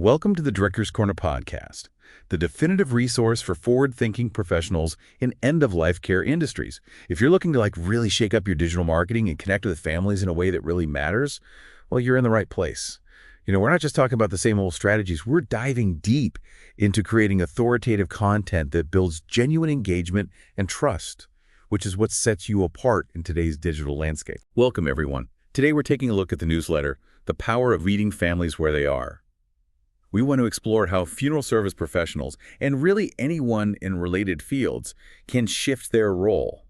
Welcome to the Director's Corner podcast, the definitive resource for forward-thinking professionals in end-of-life care industries. If you're looking to really shake up your digital marketing and connect with families in a way that really matters, well, you're in the right place. We're not just talking about the same old strategies. We're diving deep into creating authoritative content that builds genuine engagement and trust, which is what sets you apart in today's digital landscape. Welcome, everyone. Today, we're taking a look at the newsletter, The Power of Meeting Families Where They Are. We want to explore how funeral service professionals, and really anyone in related fields, can shift their role,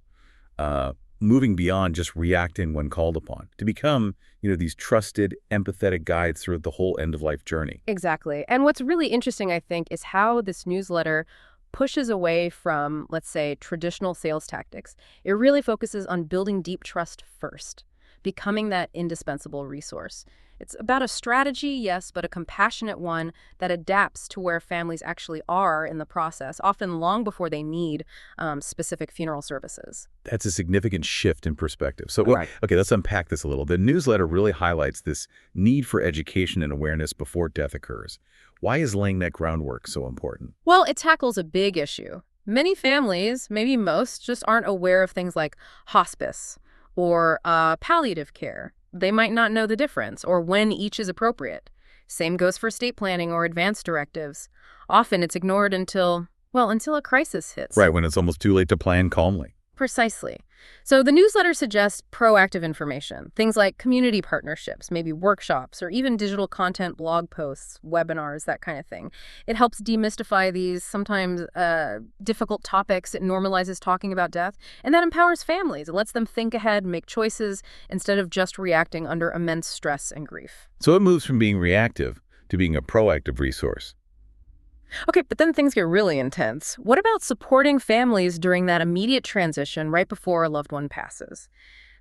moving beyond just reacting when called upon, to become, these trusted, empathetic guides through the whole end-of-life journey. Exactly. And what's really interesting, I think, is how this newsletter pushes away from, let's say, traditional sales tactics. It really focuses on building deep trust first, becoming that indispensable resource. It's about a strategy, yes, but a compassionate one that adapts to where families actually are in the process, often long before they need specific funeral services. That's a significant shift in perspective. So, Right. Okay, let's unpack this a little. The newsletter really highlights this need for education and awareness before death occurs. Why is laying that groundwork so important? Well, it tackles a big issue. Many families, maybe most, just aren't aware of things like hospice or palliative care. They might not know the difference or when each is appropriate. Same goes for estate planning or advance directives. Often it's ignored until a crisis hits. Right, when it's almost too late to plan calmly. Precisely. So the newsletter suggests proactive information, things like community partnerships, maybe workshops, or even digital content, blog posts, webinars, that kind of thing. It helps demystify these sometimes difficult topics. It normalizes talking about death, and that empowers families. It lets them think ahead, make choices, instead of just reacting under immense stress and grief. So it moves from being reactive to being a proactive resource. Okay, but then things get really intense. What about supporting families during that immediate transition right before a loved one passes?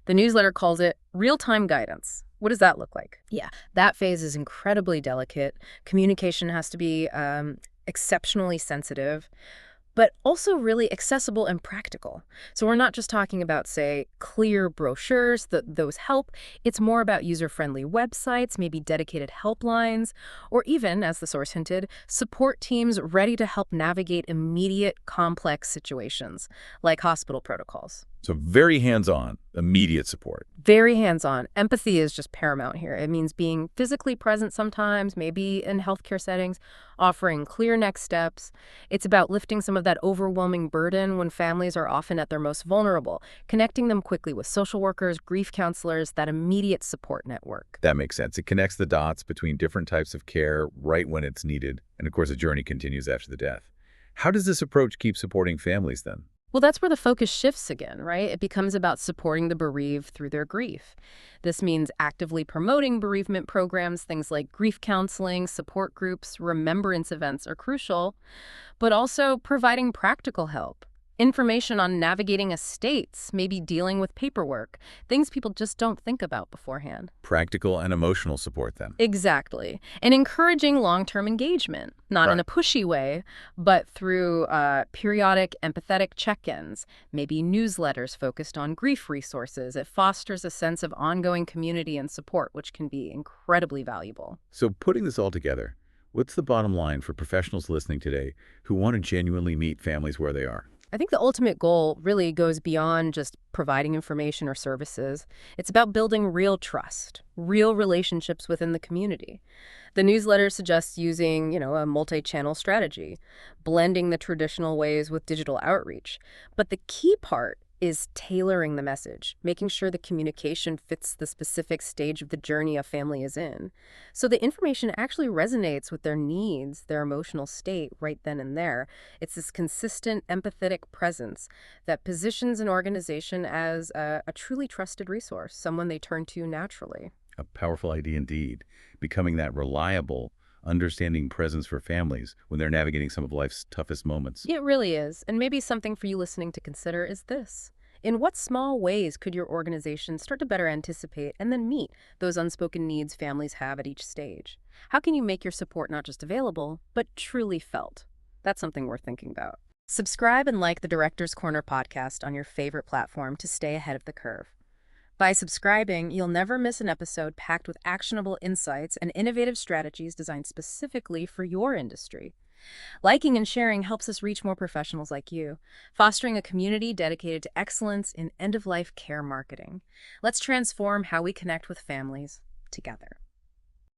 The newsletter calls it real-time guidance. What does that look like? Yeah, that phase is incredibly delicate. Communication has to be exceptionally sensitive, but also really accessible and practical. So we're not just talking about, say, clear brochures, those help. It's more about user-friendly websites, maybe dedicated helplines, or even, as the source hinted, support teams ready to help navigate immediate, complex situations, like hospital protocols. So very hands-on, immediate support. Very hands-on. Empathy is just paramount here. It means being physically present sometimes, maybe in healthcare settings, offering clear next steps. It's about lifting some of that overwhelming burden when families are often at their most vulnerable, connecting them quickly with social workers, grief counselors, that immediate support network. That makes sense. It connects the dots between different types of care right when it's needed. And of course, the journey continues after the death. How does this approach keep supporting families then? Well, that's where the focus shifts again, right? It becomes about supporting the bereaved through their grief. This means actively promoting bereavement programs. Things like grief counseling, support groups, remembrance events are crucial, but also providing practical help. Information on navigating estates, maybe dealing with paperwork, things people just don't think about beforehand. Practical and emotional support then. Exactly. And encouraging long-term engagement, not in a pushy way, but through periodic empathetic check-ins, maybe newsletters focused on grief resources. It fosters a sense of ongoing community and support, which can be incredibly valuable. So putting this all together, what's the bottom line for professionals listening today who want to genuinely meet families where they are? I think the ultimate goal really goes beyond just providing information or services. It's about building real trust, real relationships within the community. The newsletter suggests using, a multi-channel strategy, blending the traditional ways with digital outreach. But the key part is tailoring the message, making sure the communication fits the specific stage of the journey a family is in. So the information actually resonates with their needs, their emotional state right then and there. It's this consistent, empathetic presence that positions an organization as a truly trusted resource, someone they turn to naturally. A powerful idea indeed, becoming that reliable, understanding presence for families when they're navigating some of life's toughest moments. It really is. And maybe something for you listening to consider is this. In what small ways could your organization start to better anticipate and then meet those unspoken needs families have at each stage? How can you make your support not just available, but truly felt? That's something worth thinking about. Subscribe and like the Director's Corner podcast on your favorite platform to stay ahead of the curve. By subscribing, you'll never miss an episode packed with actionable insights and innovative strategies designed specifically for your industry. Liking and sharing helps us reach more professionals like you, fostering a community dedicated to excellence in end-of-life care marketing. Let's transform how we connect with families together.